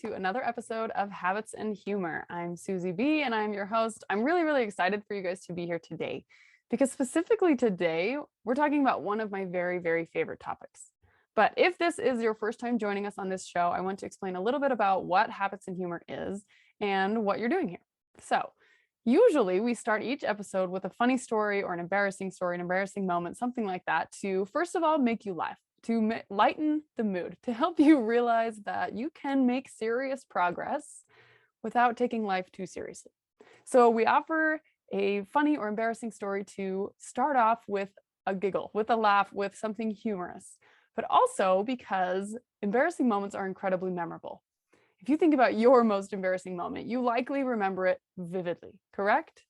to another episode of Habits and Humor. I'm Susie B and I'm your host. I'm really excited for you guys to be here today because specifically today, we're talking about one of my very favorite topics. But if this is your first time joining us on this show, I want to explain a little bit about what Habits and Humor is and what you're doing here. So usually we start each episode with a funny story or an embarrassing moment, something like that, to first of all make you laugh, to lighten the mood, to help you realize that you can make serious progress without taking life too seriously. So we offer a funny or embarrassing story to start off with a giggle, with a laugh, with something humorous, but also because embarrassing moments are incredibly memorable. If you think about your most embarrassing moment, you likely remember it vividly, correct?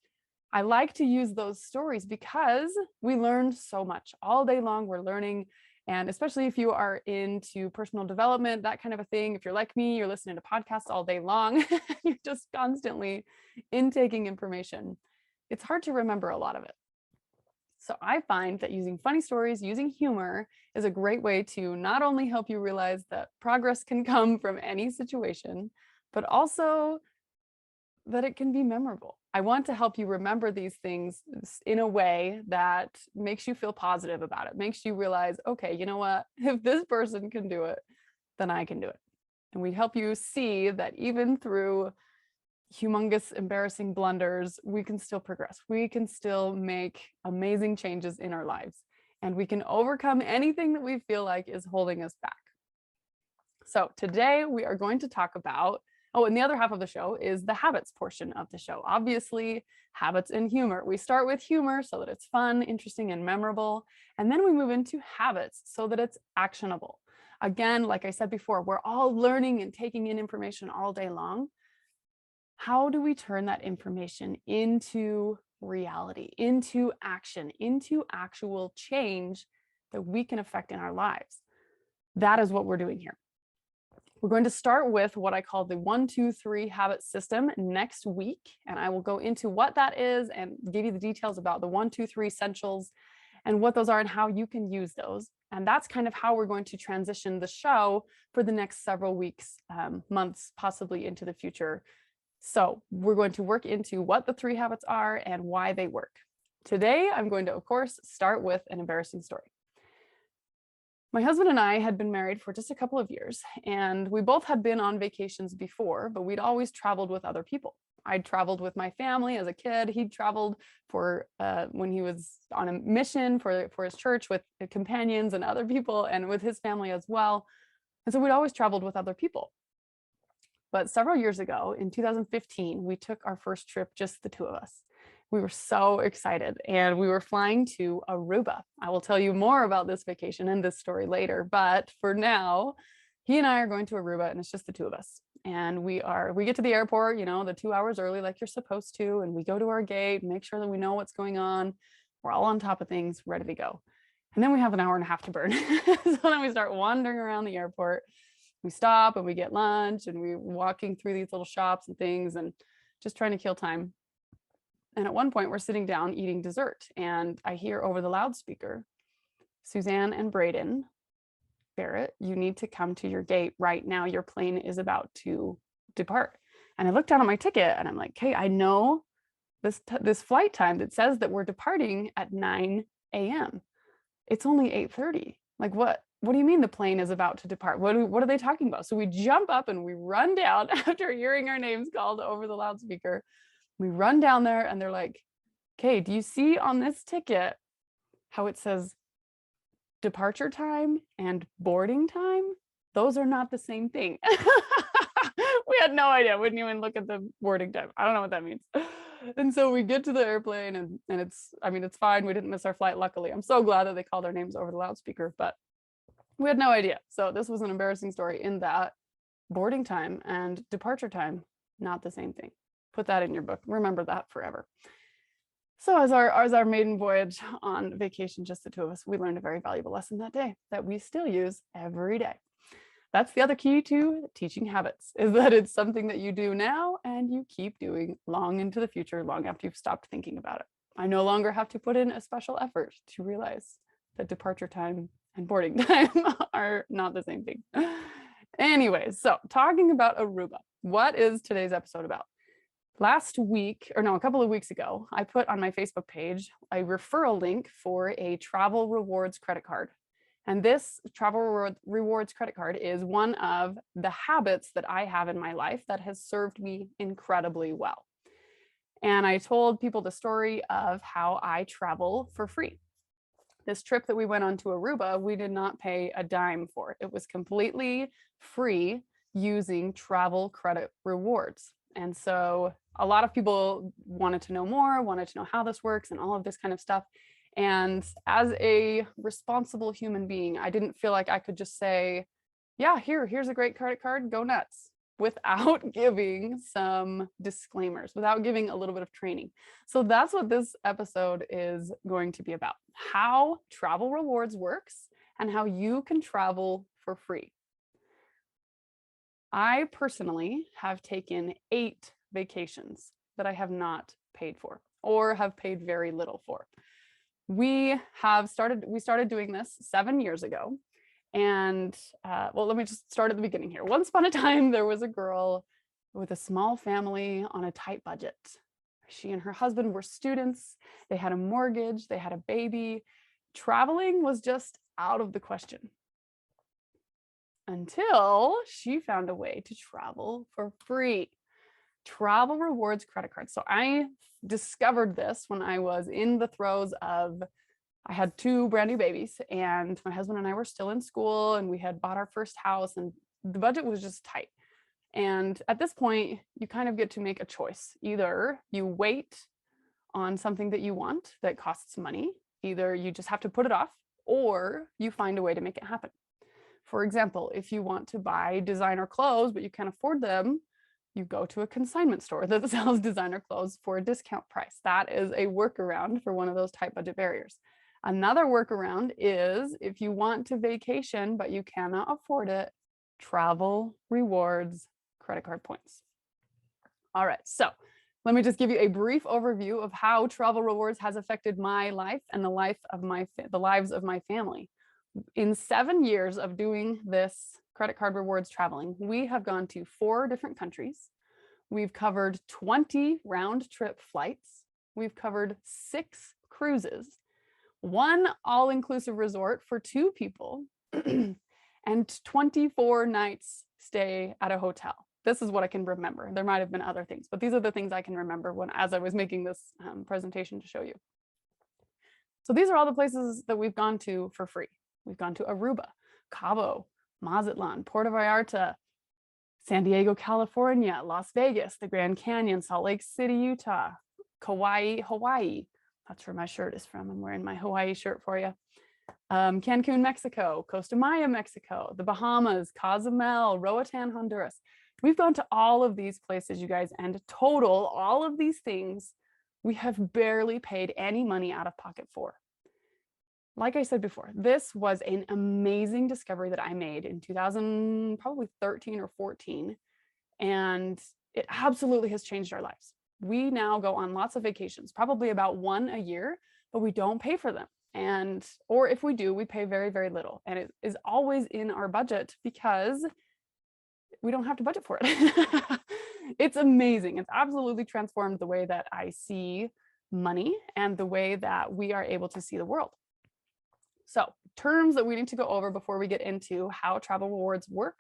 I like to use those stories because we learned so much. All day long, we're learning. And especially if you are into personal development, that kind of a thing, if you're like me, you're listening to podcasts all day long, you're just constantly intaking information. It's hard to remember a lot of it. So I find that using funny stories, using humor is a great way to not only help you realize that progress can come from any situation, but also that it can be memorable. I want to help you remember these things in a way that makes you feel positive about it, makes you realize, okay, you know what? If this person can do it, then I can do it. And we help you see that even through humongous, embarrassing blunders, we can still progress. We can still make amazing changes in our lives. And we can overcome anything that we feel like is holding us back. So today we are going to talk about, and the other half of the show is the habits portion of the show. Obviously, habits and humor. We start with humor so that it's fun, interesting, and memorable. And then we move into habits so that it's actionable. Again, like I said before, we're all learning and taking in information all day long. How do we turn that information into reality, into action, into actual change that we can affect in our lives? That is what we're doing here. We're going to start with what I call the 1, 2, 3 habit system next week. And I will go into what that is and give you the details about the 1, 2, 3 essentials and what those are and how you can use those. And that's kind of how we're going to transition the show for the next several weeks, months, possibly into the future. So we're going to work into what the 3 habits are and why they work. Today, I'm going to, of course, start with an embarrassing story. My husband and I had been married for just a couple of years, and we both had been on vacations before, but we'd always traveled with other people. I'd traveled with my family as a kid. He'd traveled for when he was on a mission for his church with companions and other people, and with his family as well. And so we'd always traveled with other people. But several years ago, in 2015, we took our first trip, just the 2 of us. We were so excited, and we were flying to Aruba. I will tell you more about this vacation and this story later, but for now, he and I are going to Aruba, and it's just the 2 of us. And we get to the airport, the 2 hours early like you're supposed to, and we go to our gate, make sure that we know what's going on. We're all on top of things, ready to go. And then we have an hour and a half to burn. So then we start wandering around the airport. We stop and we get lunch, and we're walking through these little shops and things and just trying to kill time. And at one point, we're sitting down eating dessert, and I hear over the loudspeaker, Suzanne and Braden Barrett, you need to come to your gate right now. Your plane is about to depart. And I looked down at my ticket and I'm like, hey, I know this flight time that says that we're departing at 9 a.m. It's only 8:30. Like, what do you mean the plane is about to depart? What are they talking about? So we jump up and we run down after hearing our names called over the loudspeaker. We run down there and they're like, okay, do you see on this ticket how it says departure time and boarding time? Those are not the same thing. We had no idea. Wouldn't even look at the boarding time. I don't know what that means. And so we get to the airplane and it's fine. We didn't miss our flight, luckily. I'm so glad that they called our names over the loudspeaker, but we had no idea. So this was an embarrassing story in that boarding time and departure time, not the same thing. Put that in your book. Remember that forever. So as our maiden voyage on vacation, just the 2 of us, we learned a very valuable lesson that day that we still use every day. That's the other key to teaching habits, is that it's something that you do now and you keep doing long into the future, long after you've stopped thinking about it. I no longer have to put in a special effort to realize that departure time and boarding time are not the same thing. Anyways, so talking about Aruba, what is today's episode about? Last week, or no, a couple of weeks ago, I put on my Facebook page a referral link for a travel rewards credit card. And this travel rewards credit card is one of the habits that I have in my life that has served me incredibly well. And I told people the story of how I travel for free. This trip that we went on to Aruba, we did not pay a dime for. It was completely free using travel credit rewards. And so a lot of people wanted to know more, wanted to know how this works and all of this kind of stuff. And as a responsible human being, I didn't feel like I could just say, yeah, here's a great credit card, go nuts, without giving some disclaimers, without giving a little bit of training. So that's what this episode is going to be about: how travel rewards works and how you can travel for free. I personally have taken 8 vacations that I have not paid for or have paid very little for. We started doing this 7 years ago. And well, let me just start at the beginning here. Once upon a time, there was a girl with a small family on a tight budget. She and her husband were students. They had a mortgage. They had a baby. Traveling was just out of the question until she found a way to travel for free. Travel rewards credit cards. So I discovered this when I was in the throes of, I had 2 brand new babies and my husband and I were still in school and we had bought our first house and the budget was just tight. And at this point, you kind of get to make a choice. Either you wait on something that you want that costs money, either you just have to put it off, or you find a way to make it happen. For example, if you want to buy designer clothes, but you can't afford them, you go to a consignment store that sells designer clothes for a discount price. That is a workaround for one of those tight budget barriers. Another workaround is if you want to vacation, but you cannot afford it, travel rewards credit card points. All right, so let me just give you a brief overview of how travel rewards has affected my life and the lives of my family. In 7 years of doing this credit card rewards traveling, we have gone to 4 different countries. We've covered 20 round trip flights. We've covered 6 cruises, 1 all-inclusive resort for 2 people, and 24 nights stay at a hotel. This is what I can remember. There might have been other things, but these are the things I can remember as I was making this presentation to show you. So these are all the places that we've gone to for free. We've gone to Aruba, Cabo, Mazatlan, Puerto Vallarta, San Diego, California, Las Vegas, the Grand Canyon, Salt Lake City, Utah, Kauai, Hawaii. That's where my shirt is from. I'm wearing my Hawaii shirt for you. Cancun, Mexico, Costa Maya, Mexico, the Bahamas, Cozumel, Roatan, Honduras. We've gone to all of these places, you guys, and total, all of these things, we have barely paid any money out of pocket for. Like I said before, this was an amazing discovery that I made in 2013 or 14, and it absolutely has changed our lives. We now go on lots of vacations, probably about 1 a year, but we don't pay for them. Or if we do, we pay very, very little. And it is always in our budget because we don't have to budget for it. It's amazing. It's absolutely transformed the way that I see money and the way that we are able to see the world. So, terms that we need to go over before we get into how travel rewards work.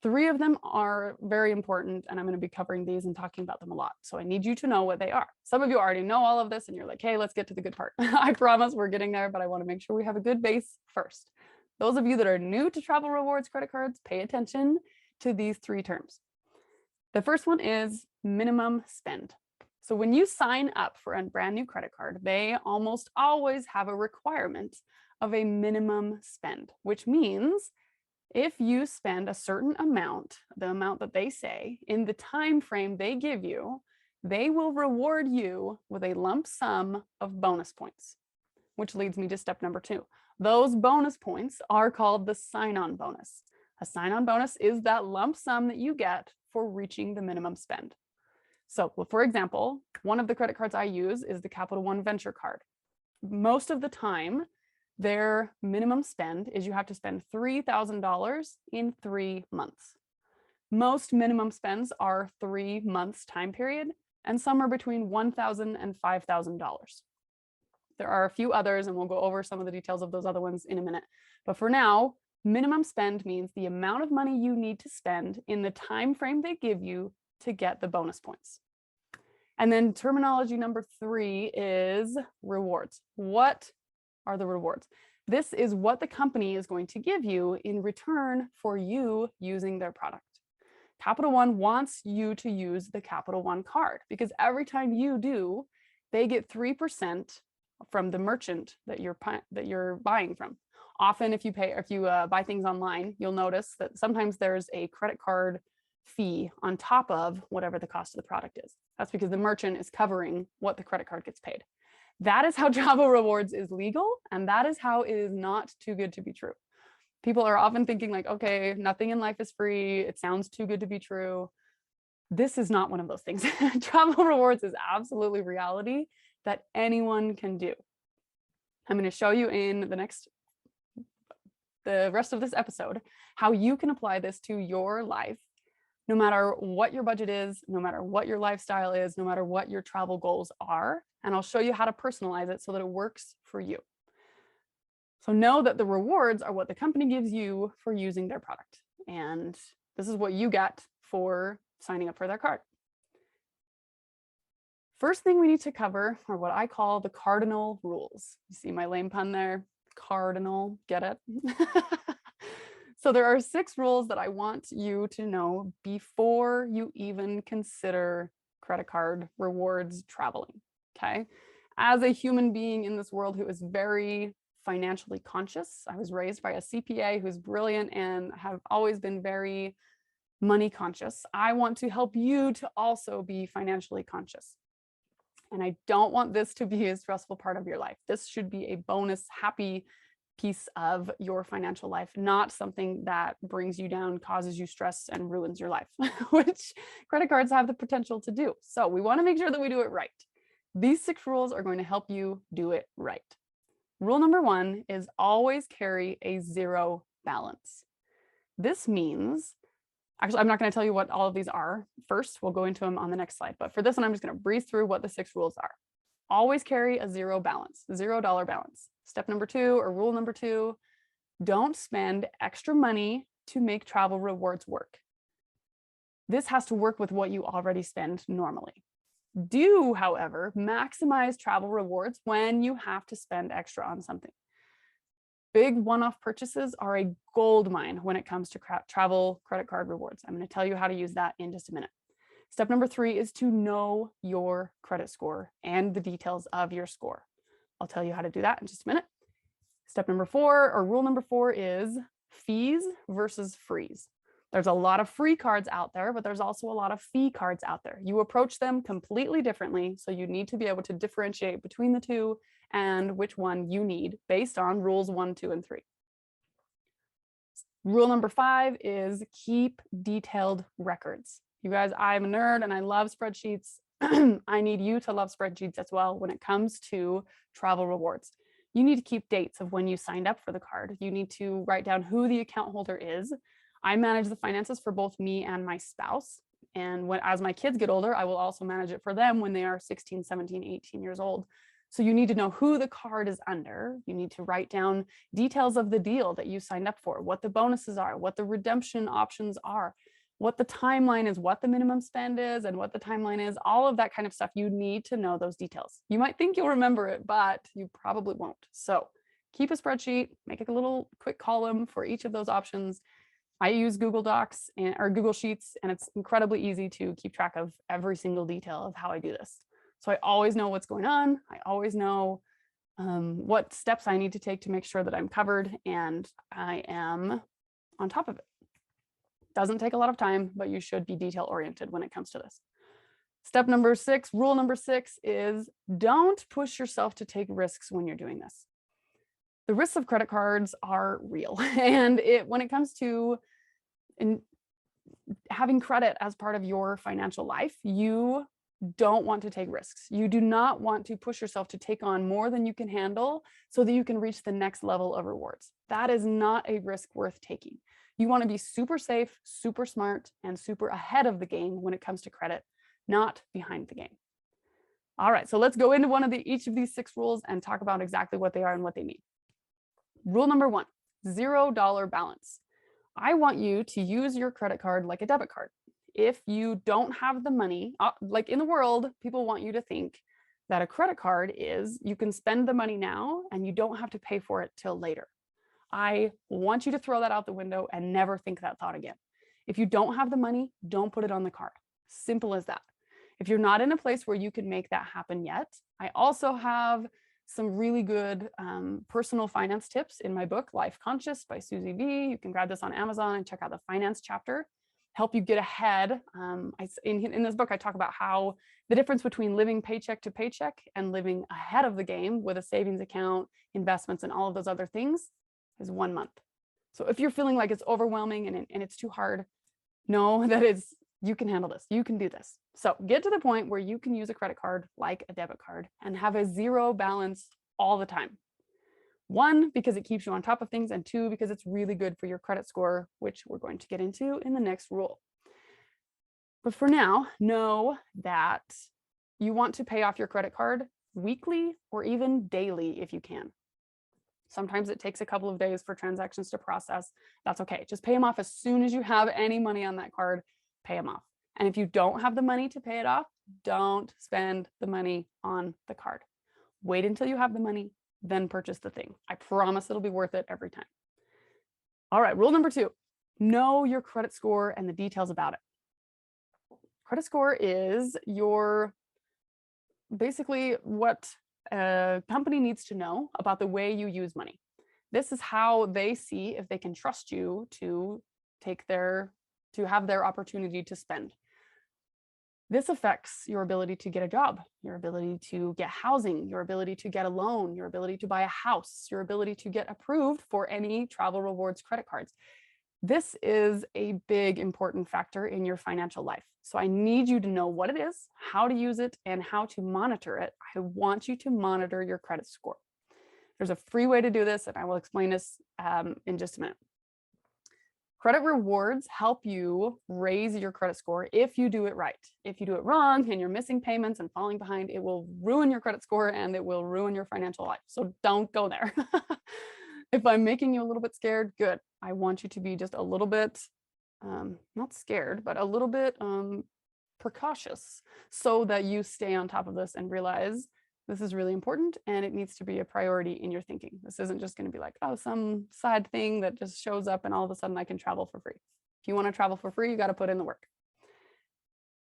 3 of them are very important, and I'm going to be covering these and talking about them a lot. So I need you to know what they are. Some of you already know all of this and you're like, hey, let's get to the good part. I promise we're getting there, but I want to make sure we have a good base first. Those of you that are new to travel rewards credit cards, pay attention to these 3 terms. The first one is minimum spend. So when you sign up for a brand new credit card, they almost always have a requirement of a minimum spend, which means if you spend a certain amount, the amount that they say, in the time frame they give you, they will reward you with a lump sum of bonus points, which leads me to step number 2. Those bonus points are called the sign-on bonus. A sign-on bonus is that lump sum that you get for reaching the minimum spend. So, for example, one of the credit cards I use is the Capital One Venture card. Most of the time, Their minimum spend is you have to spend $3,000 in 3 months. Most minimum spends are 3 months time period, and some are between $1,000 and $5,000. There are a few others, and we'll go over some of the details of those other ones in a minute. But for now, minimum spend means the amount of money you need to spend in the time frame they give you to get the bonus points. And then terminology number 3 is rewards. What are the rewards? This is what the company is going to give you in return for you using their product. Capital One wants you to use the Capital One card because every time you do, they get 3% from the merchant that you're buying from. Often, if you buy things online, you'll notice that sometimes there's a credit card fee on top of whatever the cost of the product is. That's because the merchant is covering what the credit card gets paid. That is how travel rewards is legal, and that is how it is not too good to be true. People are often thinking like, okay, nothing in life is free. It sounds too good to be true. This is not one of those things. Travel rewards is absolutely reality that anyone can do. I'm going to show you in the rest of this episode how you can apply this to your life, no matter what your budget is, no matter what your lifestyle is, no matter what your travel goals are. And I'll show you how to personalize it so that it works for you. So know that the rewards are what the company gives you for using their product. And this is what you get for signing up for their card. First thing we need to cover are what I call the cardinal rules. You see my lame pun there? Cardinal, get it? So there are 6 rules that I want you to know before you even consider credit card rewards traveling, okay? As a human being in this world who is very financially conscious, I was raised by a CPA who's brilliant and have always been very money conscious. I want to help you to also be financially conscious. And I don't want this to be a stressful part of your life. This should be a bonus, happy piece of your financial life, not something that brings you down, causes you stress, and ruins your life, which credit cards have the potential to do. So we want to make sure that we do it right. These 6 rules are going to help you do it right. Rule number 1 is always carry a 0 balance. This means, actually, I'm not going to tell you what all of these are first. We'll go into them on the next slide. But for this one, I'm just going to breeze through what the 6 rules are. Always carry a 0 balance, $0 balance. Step number 2, or rule number 2, don't spend extra money to make travel rewards work. This has to work with what you already spend normally. Do, however, maximize travel rewards when you have to spend extra on something. Big one-off purchases are a gold mine when it comes to travel credit card rewards. I'm going to tell you how to use that in just a minute. Step number 3 is to know your credit score and the details of your score. I'll tell you how to do that in just a minute. Step number 4, or rule number 4, is fees versus frees. There's a lot of free cards out there, but there's also a lot of fee cards out there. You approach them completely differently, so you need to be able to differentiate between the two and which one you need based on rules 1, 2, and 3. Rule number 5 is keep detailed records. You guys, I'm a nerd and I love spreadsheets. I need you to love spreadsheets as well when it comes to travel rewards. You need to keep dates of when you signed up for the card. You need to write down who the account holder is. I manage the finances for both me and my spouse. And as my kids get older, I will also manage it for them when they are 16, 17, 18 years old. So you need to know who the card is under. You need to write down details of the deal that you signed up for, what the bonuses are, what the redemption options are, what the timeline is, what the minimum spend is, and what the timeline is, all of that kind of stuff. You need to know those details. You might think you'll remember it, but you probably won't. So keep a spreadsheet, make a little quick column for each of those options. I use Google Docs or Google Sheets, and it's incredibly easy to keep track of every single detail of how I do this. So I always know what's going on. I always know what steps I need to take to make sure that I'm covered and I am on top of it. Doesn't take a lot of time, but you should be detail oriented when it comes to this. Step number 6, rule number 6 is don't push yourself to take risks when you're doing this. The risks of credit cards are real. And when it comes to having credit as part of your financial life, you don't want to take risks. You do not want to push yourself to take on more than you can handle so that you can reach the next level of rewards. That is not a risk worth taking. You want to be super safe, super smart, and super ahead of the game when it comes to credit, not behind the game. All right, so let's go into each of these 6 rules and talk about exactly what they are and what they mean. Rule number 1, $0 balance. I want you to use your credit card like a debit card. If you don't have the money, like in the world, people want you to think that a credit card is you can spend the money now and you don't have to pay for it till later. I want you to throw that out the window and never think that thought again. If you don't have the money, don't put it on the card. Simple as that. If you're not in a place where you can make that happen yet, I also have some really good personal finance tips in my book, Life Conscious by Susie B. You can grab this on Amazon and check out the finance chapter, help you get ahead. In this book, I talk about how the difference between living paycheck to paycheck and living ahead of the game with a savings account, investments, and all of those other things is 1 month. So if you're feeling like it's overwhelming and it's too hard, know that you can handle this. You can do this. So get to the point where you can use a credit card like a debit card and have a 0 balance all the time. 1, because it keeps you on top of things, and 2, because it's really good for your credit score, which we're going to get into in the next rule. But for now, know that you want to pay off your credit card weekly or even daily if you can. Sometimes it takes a couple of days for transactions to process. That's okay. Just pay them off as soon as you have any money on that card, pay them off. And if you don't have the money to pay it off, don't spend the money on the card. Wait until you have the money, then purchase the thing. I promise it'll be worth it every time. All right, rule number 2, know your credit score and the details about it. Credit score is basically what a company needs to know about the way you use money. This is how they see if they can trust you to have their opportunity to spend. This affects your ability to get a job, your ability to get housing, your ability to get a loan, your ability to buy a house, your ability to get approved for any travel rewards credit cards. This is a big important factor in your financial life. So I need you to know what it is, how to use it, and how to monitor it. I want you to monitor your credit score. There's a free way to do this, and I will explain this in just a minute. Credit rewards help you raise your credit score if you do it right. If you do it wrong and you're missing payments and falling behind, it will ruin your credit score and it will ruin your financial life. So don't go there. If I'm making you a little bit scared, good. I want you to be just a little bit, not scared, but a little bit precautious so that you stay on top of this and realize this is really important and it needs to be a priority in your thinking. This isn't just going to be like, oh, some side thing that just shows up and all of a sudden I can travel for free. If you want to travel for free, you got to put in the work.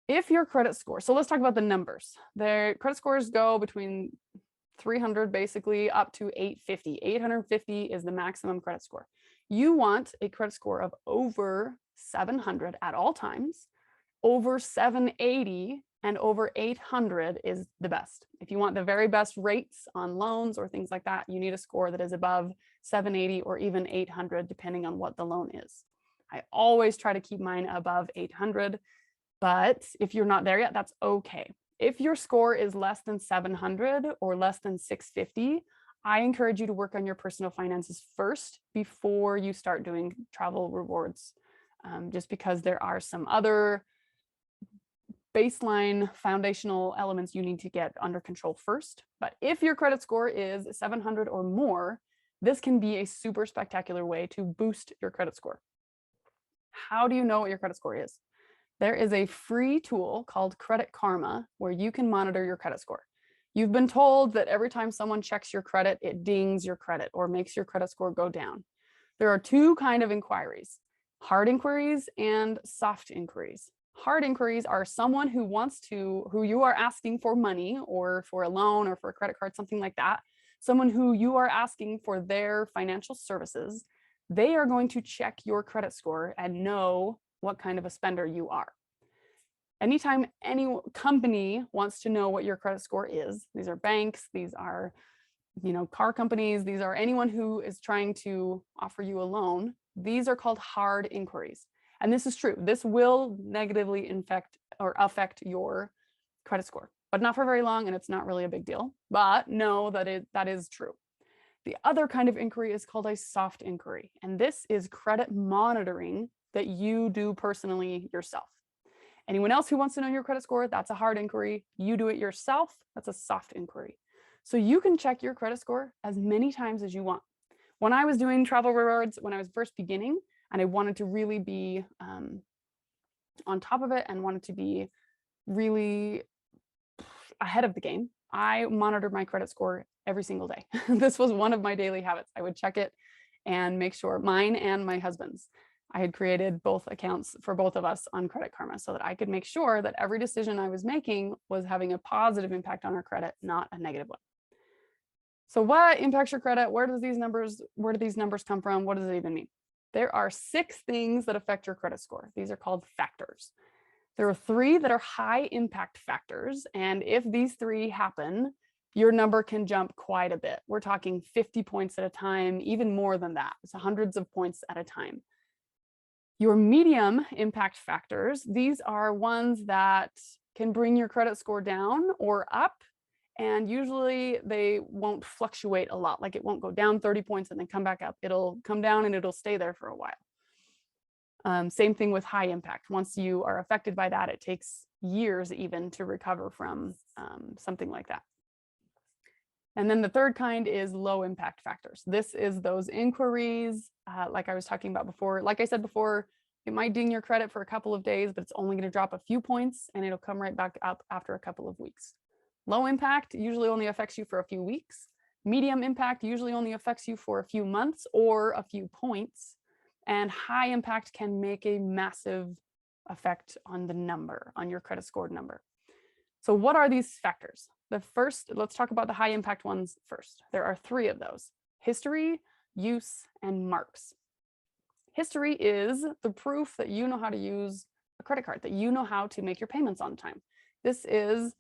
If your credit score, so let's talk about the numbers. Their credit scores go between 300 basically up to 850. 850 is the maximum credit score. You want a credit score of over 700 at all times. Over 780 and over 800 is the best. If you want the very best rates on loans or things like that, you need a score that is above 780 or even 800, depending on what the loan is. I always try to keep mine above 800, but if you're not there yet, that's okay. If your score is less than 700 or less than 650, I encourage you to work on your personal finances first before you start doing travel rewards, just because there are some other baseline foundational elements you need to get under control first. But if your credit score is 700 or more, this can be a super spectacular way to boost your credit score. How do you know what your credit score is? There is a free tool called Credit Karma where you can monitor your credit score. You've been told that every time someone checks your credit, it dings your credit or makes your credit score go down. There are 2 kinds of inquiries, hard inquiries and soft inquiries. Hard inquiries are someone who you are asking for money or for a loan or for a credit card, something like that. Someone who you are asking for their financial services. They are going to check your credit score and know what kind of a spender you are. Anytime any company wants to know what your credit score is, these are banks, these are, car companies, these are anyone who is trying to offer you a loan, these are called hard inquiries. And this is true. This will negatively affect your credit score, but not for very long, and it's not really a big deal. But know that that is true. The other kind of inquiry is called a soft inquiry, and this is credit monitoring that you do personally yourself. Anyone else who wants to know your credit score, that's a hard inquiry. You do it yourself, that's a soft inquiry. So you can check your credit score as many times as you want. When I was doing travel rewards, when I was first beginning, and I wanted to really be on top of it and wanted to be really ahead of the game, I monitored my credit score every single day. This was one of my daily habits. I would check it and make sure, mine and my husband's. I had created both accounts for both of us on Credit Karma so that I could make sure that every decision I was making was having a positive impact on our credit, not a negative one. So what impacts your credit? Where do these numbers come from? What does it even mean? There are 6 things that affect your credit score. These are called factors. There are 3 that are high impact factors. And if these 3 happen, your number can jump quite a bit. We're talking 50 points at a time, even more than that. It's hundreds of points at a time. Your medium impact factors, these are ones that can bring your credit score down or up. And usually they won't fluctuate a lot. Like it won't go down 30 points and then come back up. It'll come down and it'll stay there for a while. Same thing with high impact. Once you are affected by that, it takes years even to recover from something like that. And then the third kind is low impact factors. This is those inquiries, like I was talking about before. Like I said before, it might ding your credit for a couple of days, but it's only going to drop a few points and it'll come right back up after a couple of weeks. Low impact usually only affects you for a few weeks. Medium impact usually only affects you for a few months or a few points. And high impact can make a massive effect on the number, on your credit score number. So what are these factors? Let's talk about the high impact ones first. There are 3 of those: history, use, and marks. History is the proof that you know how to use a credit card, that you know how to make your payments on time. This is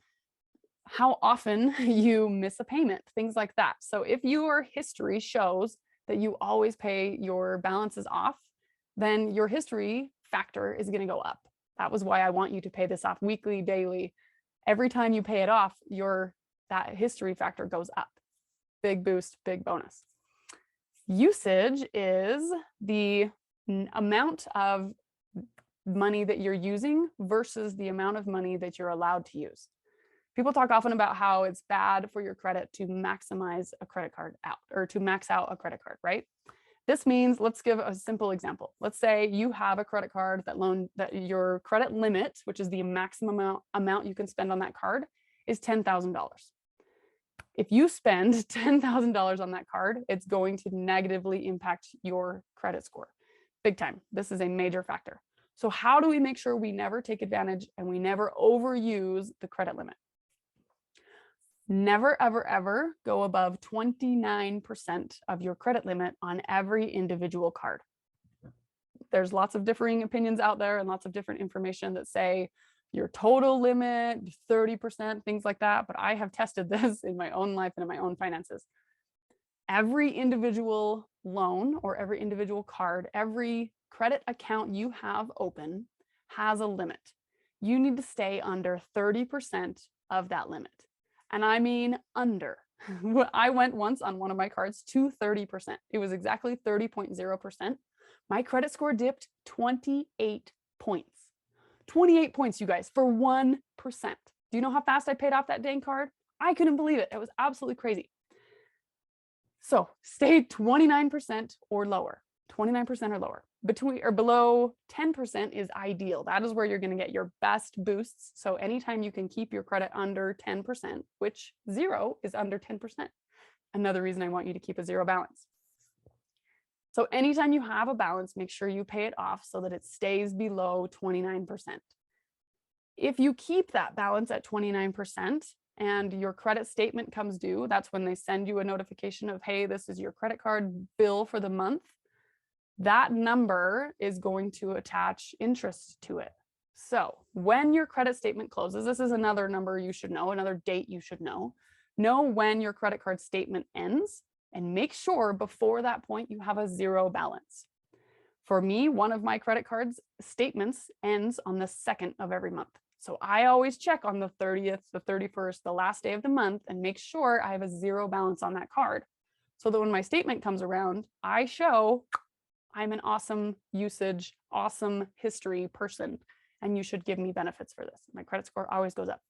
how often you miss a payment, things like that. So if your history shows that you always pay your balances off, then your history factor is going to go up. That was why I want you to pay this off weekly, daily. Every time you pay it off, that history factor goes up. Big boost, big bonus. Usage is the amount of money that you're using versus the amount of money that you're allowed to use. People talk often about how it's bad for your credit to maximize a credit card out, or to max out a credit card, right? This means, let's give a simple example. Let's say you have a credit card that your credit limit, which is the maximum amount you can spend on that card, is $10,000. If you spend $10,000 on that card, it's going to negatively impact your credit score. Big time. This is a major factor. So how do we make sure we never take advantage and we never overuse the credit limit? Never, ever, ever go above 29% of your credit limit on every individual card. There's lots of differing opinions out there and lots of different information that say your total limit, 30%, things like that. But I have tested this in my own life and in my own finances. Every individual loan or every individual card, every credit account you have open has a limit. You need to stay under 30% of that limit. And I mean under. I went once on one of my cards to 30%. It was exactly 30.0%. My credit score dipped 28 points. 28 points, you guys, for 1%. Do you know how fast I paid off that dang card? I couldn't believe it. It was absolutely crazy. So stay 29% or lower. 29% or lower. Between or below 10% is ideal. That is where you're going to get your best boosts. So anytime you can keep your credit under 10%, which 0 is under 10%. Another reason I want you to keep a 0 balance. So anytime you have a balance, make sure you pay it off so that it stays below 29%. If you keep that balance at 29% and your credit statement comes due, that's when they send you a notification of, hey, this is your credit card bill for the month. That number is going to attach interest to it. So when your credit statement closes, this is another number you should know, another date you should know. Know when your credit card statement ends and make sure before that point you have a 0 balance. For me, one of my credit cards statements ends on the 2nd of every month. So I always check on the 30th, the 31st, the last day of the month, and make sure I have a zero balance on that card. So that when my statement comes around, I show I'm an awesome usage, awesome history person, and you should give me benefits for this. My credit score always goes up.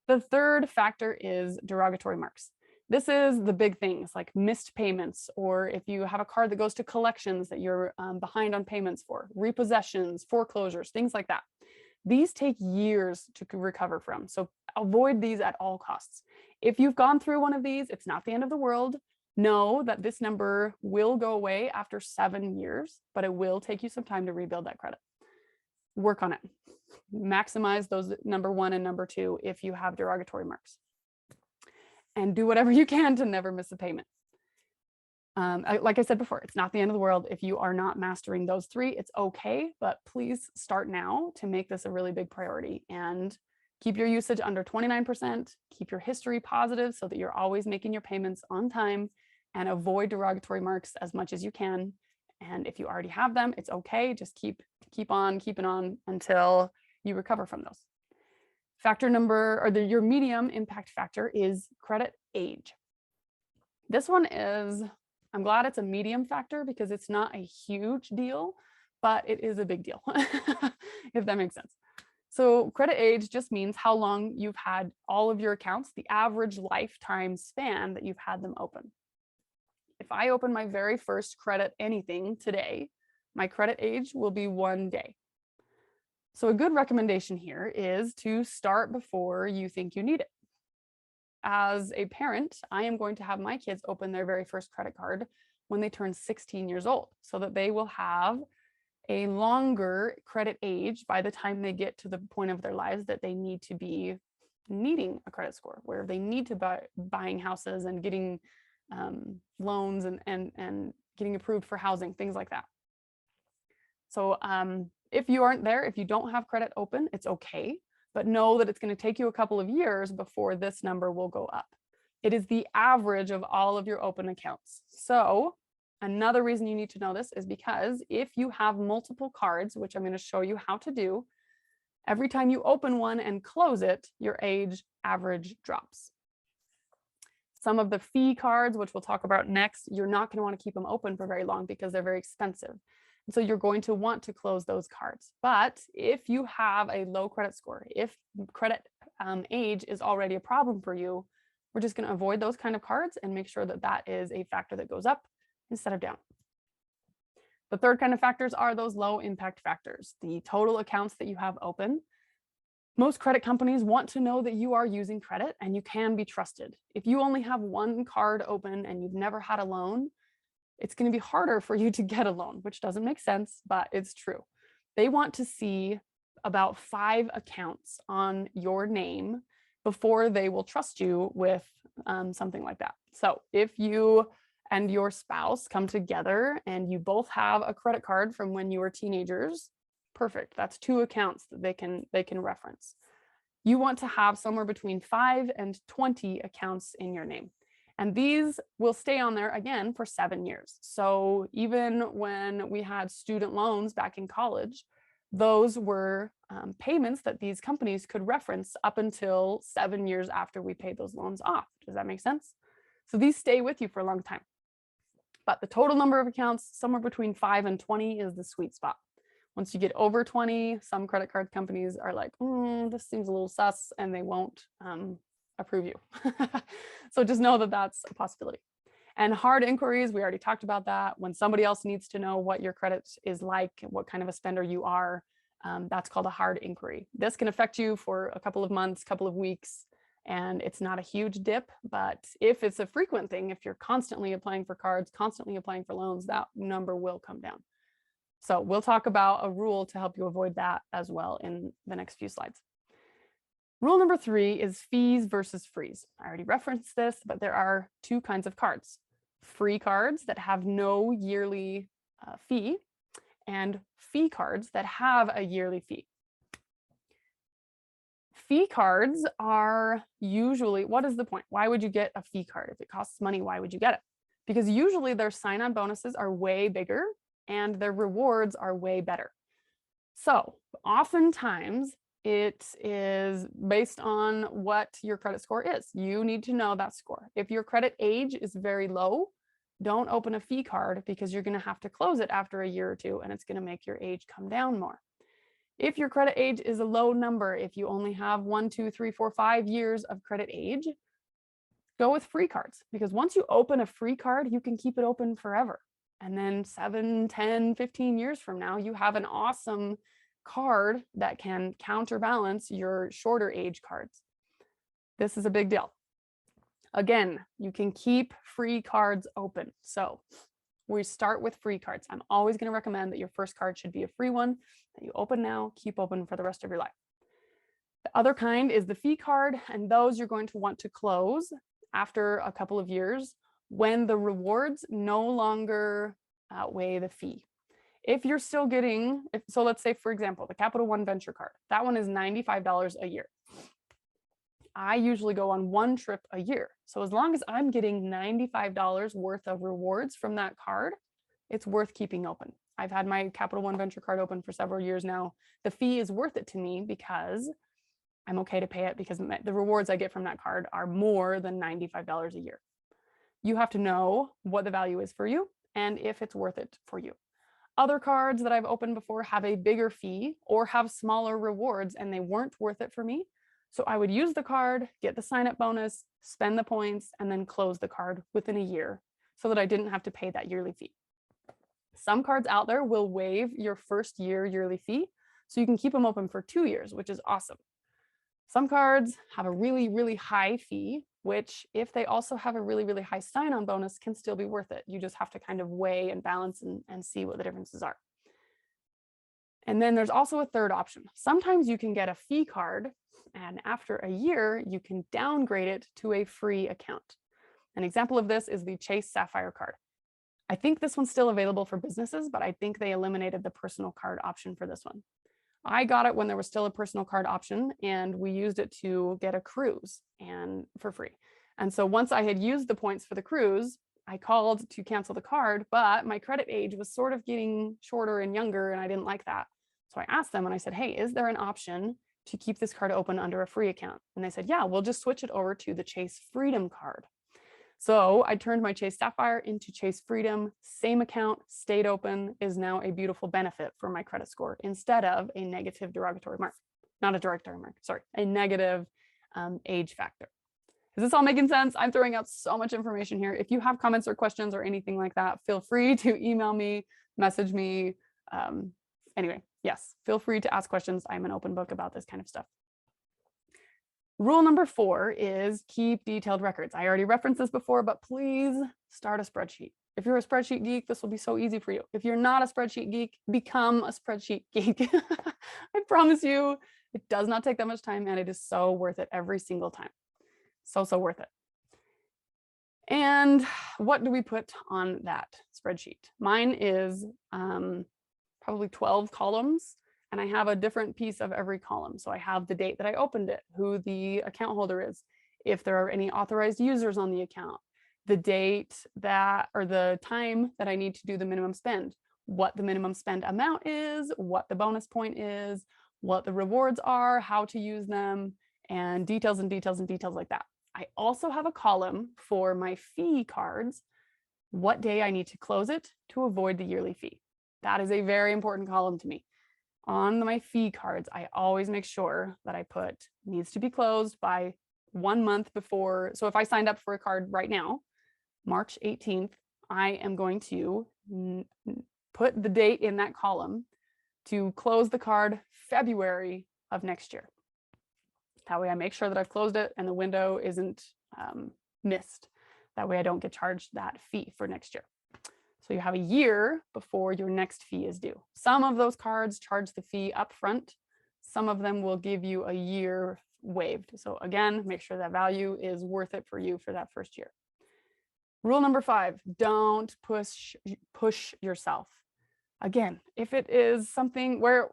The third factor is derogatory marks. This is the big things like missed payments, or if you have a card that goes to collections that you're behind on payments for, repossessions, foreclosures, things like that. These take years to recover from, so avoid these at all costs. If you've gone through one of these, it's not the end of the world. Know that this number will go away after 7 years, but it will take you some time to rebuild that credit. Work on it. Maximize those number 1 and number 2 if you have derogatory marks. And do whatever you can to never miss a payment. Like I said before, it's not the end of the world. If you are not mastering those 3, it's okay, but please start now to make this a really big priority and keep your usage under 29%, keep your history positive so that you're always making your payments on time, and avoid derogatory marks as much as you can. And if you already have them, it's okay. Just keep on keeping on until you recover from those. Factor number, or your medium impact factor, is credit age. This one is, I'm glad it's a medium factor because it's not a huge deal, but it is a big deal, if that makes sense. So credit age just means how long you've had all of your accounts, the average lifetime span that you've had them open. If I open my very first credit anything today, my credit age will be 1 day. So a good recommendation here is to start before you think you need it. As a parent, I am going to have my kids open their very first credit card when they turn 16 years old, so that they will have a longer credit age by the time they get to the point of their lives that they need to be needing a credit score, where they need to buying houses and getting loans and getting approved for housing, things like that. So if you aren't there, if you don't have credit open, it's okay, but know that it's going to take you a couple of years before this number will go up. It is the average of all of your open accounts. So another reason you need to know this is because if you have multiple cards, which I'm going to show you how to do, every time you open one and close it, your age average drops. Some of the fee cards, which we'll talk about next, you're not going to want to keep them open for very long because they're very expensive. And so you're going to want to close those cards. But if you have a low credit score, if credit age is already a problem for you, we're just going to avoid those kind of cards and make sure that that is a factor that goes up instead of down. The third kind of factors are those low impact factors, the total accounts that you have open. Most credit companies want to know that you are using credit and you can be trusted. If you only have 1 card open and you've never had a loan, it's going to be harder for you to get a loan, which doesn't make sense, but it's true. They want to see about 5 accounts on your name before they will trust you with something like that. So if you and your spouse come together and you both have a credit card from when you were teenagers, perfect. That's 2 accounts that they can reference. You want to have somewhere between 5 and 20 accounts in your name. And these will stay on there again for 7 years. So even when we had student loans back in college, those were payments that these companies could reference up until 7 years after we paid those loans off. Does that make sense? So these stay with you for a long time. But the total number of accounts, somewhere between 5 and 20 is the sweet spot. Once you get over 20, some credit card companies are like, this seems a little sus, and they won't approve you. So just know that that's a possibility. And hard inquiries, we already talked about that. When somebody else needs to know what your credit is like, what kind of a spender you are, that's called a hard inquiry. This can affect you for a couple of months, couple of weeks, and it's not a huge dip. But if it's a frequent thing, if you're constantly applying for cards, constantly applying for loans, that number will come down. So we'll talk about a rule to help you avoid that as well in the next few slides. Rule number 3 is fees versus frees. I already referenced this, but there are 2 kinds of cards. Free cards that have no yearly fee, and fee cards that have a yearly fee. Fee cards are usually, what is the point? Why would you get a fee card? If it costs money, why would you get it? Because usually their sign-on bonuses are way bigger and their rewards are way better. So oftentimes It is based on what your credit score is. You need to know that score. If your credit age is very low, don't open a fee card because you're going to have to close it after a year or two, and it's going to make your age come down more. If your credit age is a low number, if you only have 1, 2, 3, 4, 5 years of credit age, go with free cards, because once you open a free card, you can keep it open forever. And then 7, 10, 15 years from now, you have an awesome card that can counterbalance your shorter age cards. This is a big deal. Again, you can keep free cards open. So we start with free cards. I'm always going to recommend that your first card should be a free one that you open now, keep open for the rest of your life. The other kind is the fee card, and those you're going to want to close after a couple of years when the rewards no longer outweigh the fee. If you're still getting, so let's say, for example, the Capital One Venture card, that one is $95 a year. I usually go on one trip a year. So as long as I'm getting $95 worth of rewards from that card, it's worth keeping open. I've had my Capital One Venture card open for several years now. The fee is worth it to me because I'm okay to pay it, because the rewards I get from that card are more than $95 a year. You have to know what the value is for you and if it's worth it for you. Other cards that I've opened before have a bigger fee or have smaller rewards, and they weren't worth it for me. So I would use the card, get the sign-up bonus, spend the points, and then close the card within a year so that I didn't have to pay that yearly fee. Some cards out there will waive your first year yearly fee, so you can keep them open for 2 years, which is awesome. Some cards have a really, really high fee, which if they also have a really, really high sign-on bonus can still be worth it. You just have to kind of weigh and balance and see what the differences are. And then there's also a third option. Sometimes you can get a fee card, and after a year, you can downgrade it to a free account. An example of this is the Chase Sapphire card. I think this one's still available for businesses, but I think they eliminated the personal card option for this one. I got it when there was still a personal card option, and we used it to get a cruise and for free. And so once I had used the points for the cruise, I called to cancel the card, but my credit age was sort of getting shorter and younger, and I didn't like that. So I asked them and I said, hey, is there an option to keep this card open under a free account? And they said, yeah, we'll just switch it over to the Chase Freedom card. So I turned my Chase Sapphire into Chase Freedom. Same account, stayed open, is now a beautiful benefit for my credit score instead of a negative derogatory mark. Not a derogatory mark, sorry, a negative age factor. Is this all making sense? I'm throwing out so much information here. If you have comments or questions or anything like that, feel free to email me, message me. Anyway, yes, feel free to ask questions. I'm an open book about this kind of stuff. Rule number 4 is keep detailed records. I already referenced this before, but please start a spreadsheet. If you're a spreadsheet geek, this will be so easy for you. If you're not a spreadsheet geek, become a spreadsheet geek. I promise you, it does not take that much time, and it is so worth it every single time. So worth it. And what do we put on that spreadsheet? Mine is probably 12 columns. And I have a different piece of every column. So I have the date that I opened it, who the account holder is, if there are any authorized users on the account, the date that, or the time that I need to do the minimum spend, what the minimum spend amount is, what the bonus point is, what the rewards are, how to use them, and details and details and details like that. I also have a column for my fee cards, what day I need to close it to avoid the yearly fee. That is a very important column to me. On my fee cards, I always make sure that I put needs to be closed by 1 month before. So if I signed up for a card right now, March 18th, I am going to put the date in that column to close the card February of next year. That way I make sure that I've closed it and the window isn't missed. That way I don't get charged that fee for next year. So you have a year before your next fee is due. Some of those cards charge the fee up front. Some of them will give you a year waived. So again, make sure that value is worth it for you for that first year. Rule number 5, don't push yourself. Again, if it is something where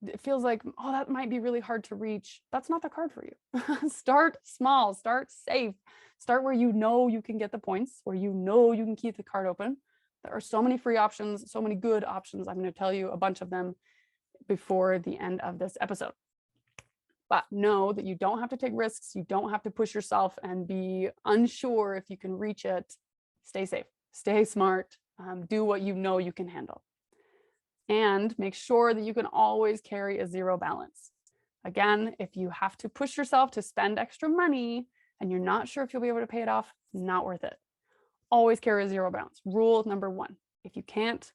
it feels like, oh, that might be really hard to reach, that's not the card for you. Start small, start safe, start where you know you can get the points, where you know you can keep the card open. There are so many free options, so many good options. I'm going to tell you a bunch of them before the end of this episode. But know that you don't have to take risks. You don't have to push yourself and be unsure if you can reach it. Stay safe, stay smart, do what you know you can handle. And make sure that you can always carry a zero balance. Again, if you have to push yourself to spend extra money and you're not sure if you'll be able to pay it off, not worth it. Always carry a zero balance. Rule number one, if you can't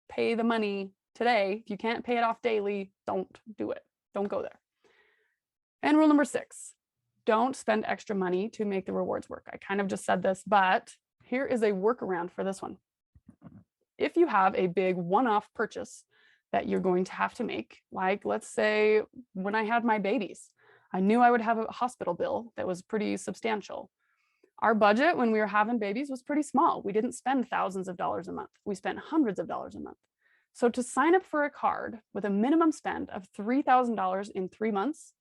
pay the money today, if you can't pay it off daily, don't do it. Don't go there. And rule number 6, don't spend extra money to make the rewards work. I kind of just said this, but here is a workaround for this one. If you have a big one-off purchase that you're going to have to make, like let's say when I had my babies, I knew I would have a hospital bill that was pretty substantial. Our budget when we were having babies was pretty small. We didn't spend thousands of dollars a month. We spent hundreds of dollars a month. So to sign up for a card with a minimum spend of $3,000 in 3 months,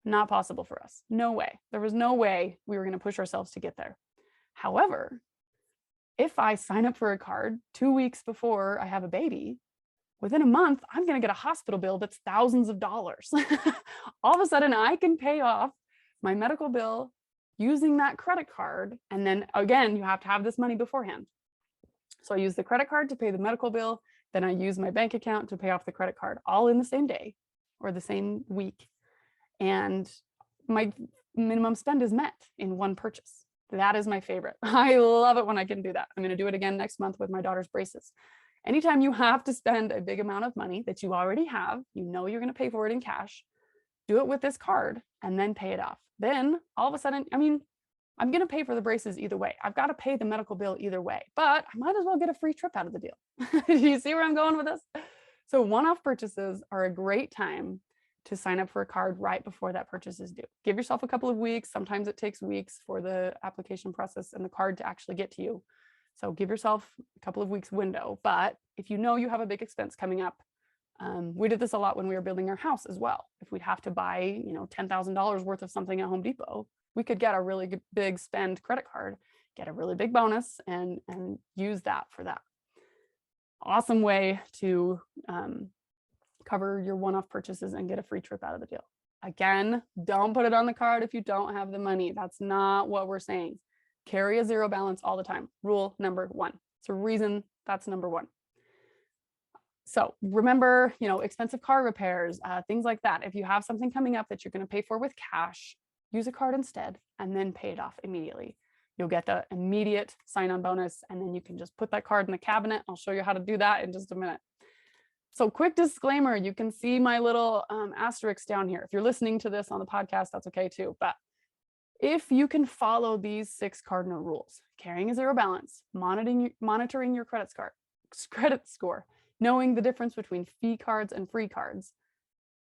not possible for us. No way. There was no way we were going to push ourselves to get there. However, if I sign up for a card 2 weeks before I have a baby, within a month, I'm going to get a hospital bill that's thousands of dollars. All of a sudden, I can pay off my medical bill using that credit card. And then again, you have to have this money beforehand. So I use the credit card to pay the medical bill. Then I use my bank account to pay off the credit card, all in the same day or the same week. And my minimum spend is met in one purchase. That is my favorite. I love it when I can do that. I'm going to do it again next month with my daughter's braces. Anytime you have to spend a big amount of money that you already have, you know you're going to pay for it in cash, do it with this card and then pay it off. Then all of a sudden, I mean, I'm going to pay for the braces either way. I've got to pay the medical bill either way, but I might as well get a free trip out of the deal. Do you see where I'm going with this? So one-off purchases are a great time to sign up for a card right before that purchase is due. Give yourself a couple of weeks. Sometimes it takes weeks for the application process and the card to actually get to you. So give yourself a couple of weeks window. But if you know you have a big expense coming up, we did this a lot when we were building our house as well. If we'd have to buy, $10,000 worth of something at Home Depot, we could get a really big spend credit card, get a really big bonus, and use that for that. Awesome way to cover your one-off purchases and get a free trip out of the deal. Again, don't put it on the card if you don't have the money. That's not what we're saying. Carry a zero balance all the time. Rule number 1. It's a reason that's number 1. So remember, expensive car repairs, things like that. If you have something coming up that you're going to pay for with cash, use a card instead and then pay it off immediately. You'll get the immediate sign-on bonus, and then you can just put that card in the cabinet. I'll show you how to do that in just a minute. So quick disclaimer, you can see my little asterisk down here. If you're listening to this on the podcast, that's okay too. But if you can follow these 6 cardinal rules, carrying a zero balance, monitoring your credit score, knowing the difference between fee cards and free cards,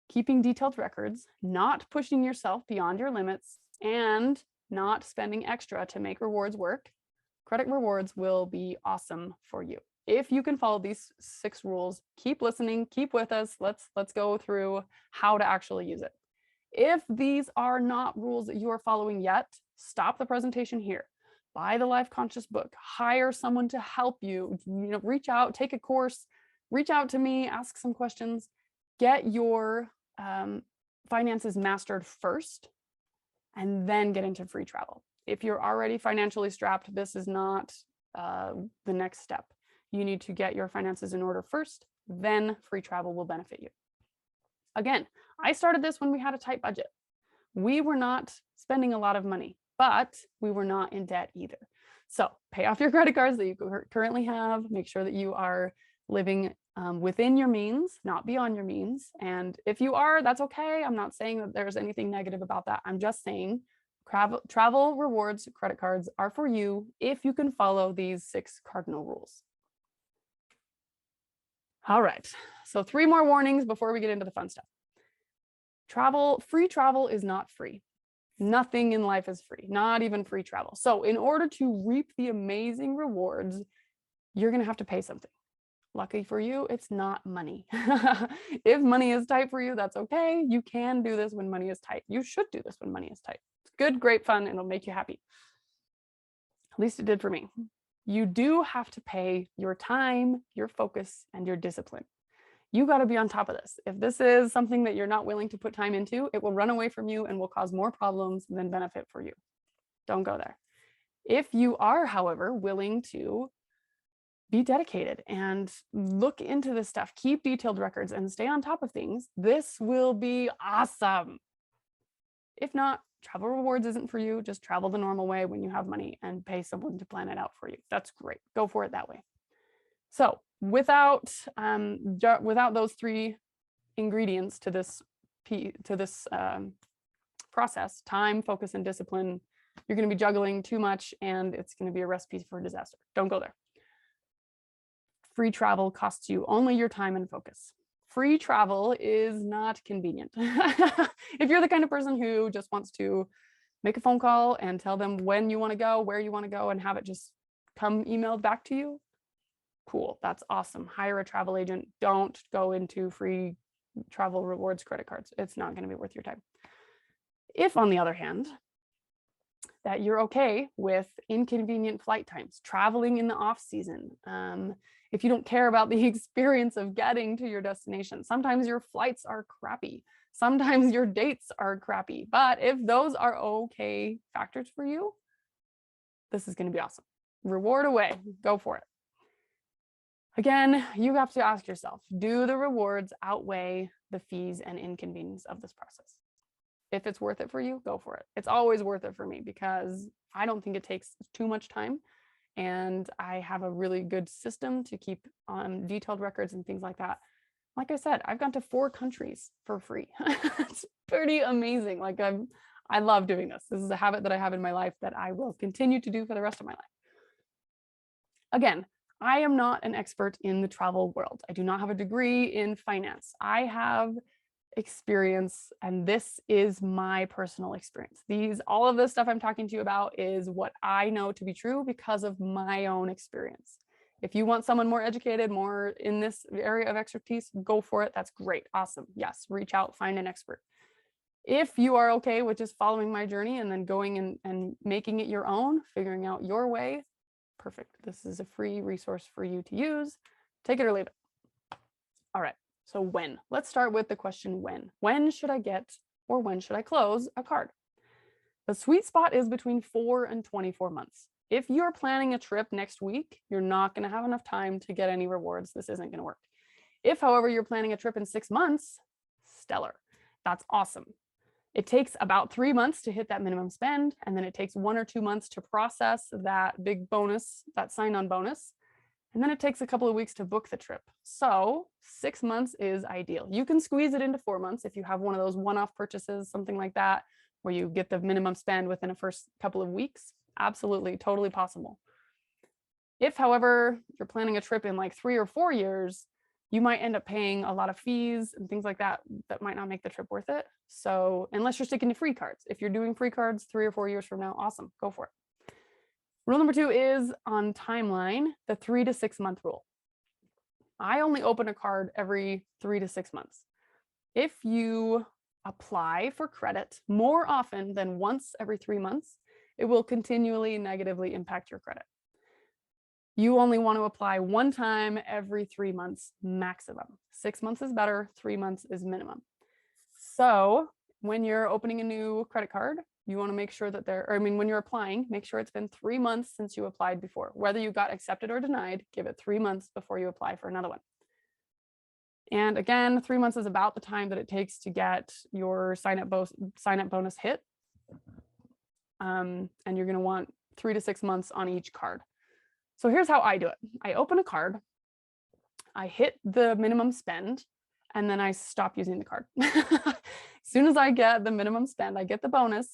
keeping detailed records, not pushing yourself beyond your limits, and not spending extra to make rewards work, Credit Rewards will be awesome for you. If you can follow these 6 rules, keep listening, keep with us. Let's go through how to actually use it. If these are not rules that you are following yet, stop the presentation here. Buy the Life Conscious book, hire someone to help you, reach out, take a course, reach out to me, ask some questions, get your finances mastered first, and then get into free travel. If you're already financially strapped, this is not the next step. You need to get your finances in order first, then free travel will benefit you. Again, I started this when we had a tight budget. We were not spending a lot of money, but we were not in debt either. So pay off your credit cards that you currently have. Make sure that you are living within your means, not beyond your means. And if you are, that's okay. I'm not saying that there's anything negative about that. I'm just saying travel rewards credit cards are for you if you can follow these 6 cardinal rules. All right, so 3 more warnings before we get into the fun stuff. Free travel is not free. Nothing in life is free, not even free travel. So in order to reap the amazing rewards, you're going to have to pay something. Lucky for you, it's not money. If money is tight for you, that's okay. You can do this when money is tight. You should do this when money is tight. It's good, great fun, and it'll make you happy. At least it did for me. You do have to pay your time, your focus, and your discipline. You got to be on top of this. If this is something that you're not willing to put time into, it will run away from you and will cause more problems than benefit for you. Don't go there. If you are, however, willing to be dedicated and look into this stuff, keep detailed records and stay on top of things, this will be awesome. If not, travel rewards isn't for you. Just travel the normal way when you have money and pay someone to plan it out for you. That's great. Go for it that way. So without those three ingredients to this process, time, focus, and discipline, you're going to be juggling too much and it's going to be a recipe for disaster. Don't go there. Free travel costs you only your time and focus. Free travel is not convenient. If you're the kind of person who just wants to make a phone call and tell them when you want to go, where you want to go, and have it just come emailed back to you, cool, that's awesome. Hire a travel agent. Don't go into free travel rewards credit cards. It's not going to be worth your time. If, on the other hand, that you're okay with inconvenient flight times, traveling in the off season, if you don't care about the experience of getting to your destination, sometimes your flights are crappy. Sometimes your dates are crappy. But if those are okay factors for you, this is going to be awesome. Reward away. Go for it. Again, you have to ask yourself, do the rewards outweigh the fees and inconvenience of this process? If it's worth it for you, go for it. It's always worth it for me because I don't think it takes too much time. And I have a really good system to keep detailed records and things like that. Like I said, I've gone to 4 countries for free. It's pretty amazing. Like I love doing this. This is a habit that I have in my life that I will continue to do for the rest of my life. Again, I am not an expert in the travel world. I do not have a degree in finance. I have experience, and this is my personal experience. All of this stuff I'm talking to you about is what I know to be true because of my own experience. If you want someone more educated, more in this area of expertise, go for it. That's great. Awesome. Yes, reach out, find an expert. If you are okay with just following my journey and then going and making it your own, figuring out your way, perfect. This is a free resource for you to use. Take it or leave it. All right. So when? Let's start with the question when. When should I get or when should I close a card? The sweet spot is between 4 and 24 months. If you're planning a trip next week, you're not going to have enough time to get any rewards. This isn't going to work. If, however, you're planning a trip in 6 months, stellar. That's awesome. It takes about 3 months to hit that minimum spend, and then it takes 1 or 2 months to process that big bonus, that sign-on bonus. And then it takes a couple of weeks to book the trip. So 6 months is ideal. You can squeeze it into 4 months if you have one of those one-off purchases, something like that, where you get the minimum spend within the first couple of weeks. Absolutely, totally possible. If, however, you're planning a trip in like 3 or 4 years, you might end up paying a lot of fees and things like that that might not make the trip worth it. So unless you're sticking to free cards, if you're doing free cards 3 or 4 years from now, awesome, go for it. Rule number 2 is on timeline, the 3 to 6 month rule. I only open a card every 3 to 6 months. If you apply for credit more often than once every 3 months, it will continually negatively impact your credit. You only want to apply 1 time every 3 months maximum. 6 months is better, 3 months is minimum. So when you're opening a new credit card, you want to make sure that when you're applying, make sure it's been 3 months since you applied before. Whether you got accepted or denied, give it 3 months before you apply for another one. And again, 3 months is about the time that it takes to get your sign-up bonus hit. And you're going to want 3 to 6 months on each card. So here's how I do it. I open a card, I hit the minimum spend, and then I stop using the card. As soon as I get the minimum spend, I get the bonus.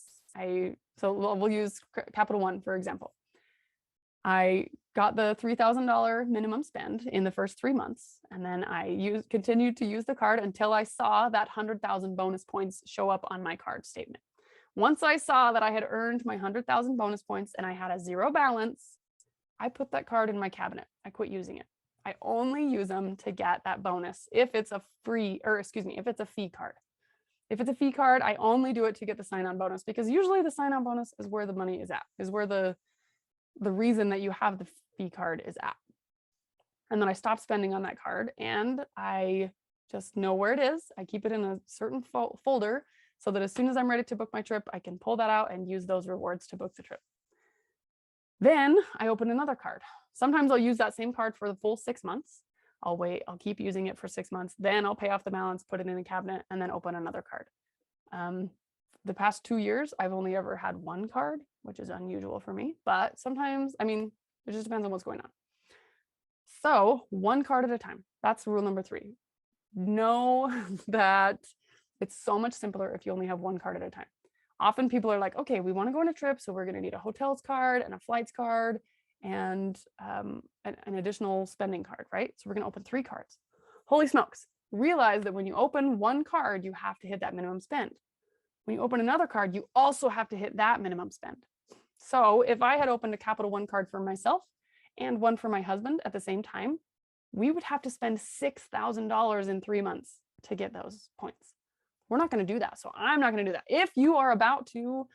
So we'll use Capital One, for example. I got the $3,000 minimum spend in the first 3 months, and then I continued to use the card until I saw that 100,000 bonus points show up on my card statement. Once I saw that I had earned my 100,000 bonus points and I had a 0 balance, I put that card in my cabinet. I quit using it. I only use them to get that bonus if it's a if it's a fee card. If it's a fee card, I only do it to get the sign-on bonus because usually the sign-on bonus is where the money is at, is where the reason that you have the fee card is at. And then I stop spending on that card and I Just know where it is. I keep it in a certain folder so that as soon as I'm ready to book my trip, I can pull that out and use those rewards to book the trip. Then I open another card. Sometimes I'll use that same card for the full 6 months. I'll wait, I'll keep using it for 6 months. Then I'll pay off the balance, put it in a cabinet, and then open another card. The past 2 years, I've only ever had one card, which is unusual for me, but sometimes, I mean, it just depends on what's going on. So 1 card at a time. That's rule number 3. Know that it's so much simpler if you only have 1 card at a time. Often people are like, okay, we want to go on a trip, so we're going to need a hotels card and a flights card and an additional spending card, right? So we're going to open 3 cards. Holy smokes. Realize that when you open 1 card, you have to hit that minimum spend. When you open another card, you also have to hit that minimum spend. So if I had opened a Capital One card for myself and one for my husband at the same time, we would have to spend $6,000 in 3 months to get those points. We're not going to do that. So I'm not going to do that. If you are about to,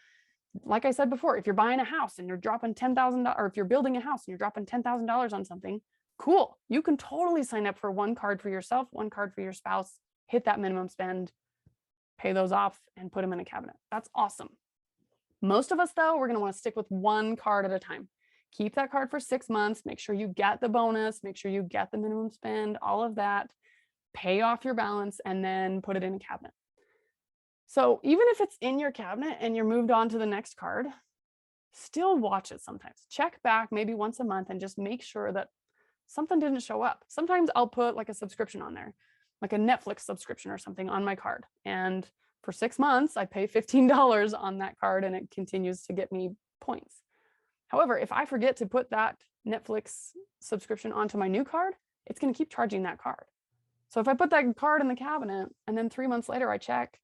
like I said before, if you're buying a house and you're dropping $10,000, or if you're building a house and you're dropping $10,000 on something, cool. You can totally sign up for 1 card for yourself, 1 card for your spouse, hit that minimum spend, pay those off, and put them in a cabinet. That's awesome. Most of us, though, we're going to want to stick with 1 card at a time. Keep that card for 6 months. Make sure you get the bonus. Make sure you get the minimum spend, all of that. Pay off your balance, and then put it in a cabinet. So even if it's in your cabinet and you're moved on to the next card, still watch it sometimes. Check back maybe once a month and just make sure that something didn't show up. Sometimes I'll put like a subscription on there, like a Netflix subscription or something on my card. And for 6 months, I pay $15 on that card and it continues to get me points. However, if I forget to put that Netflix subscription onto my new card, it's going to keep charging that card. So if I put that card in the cabinet and then 3 months later I check,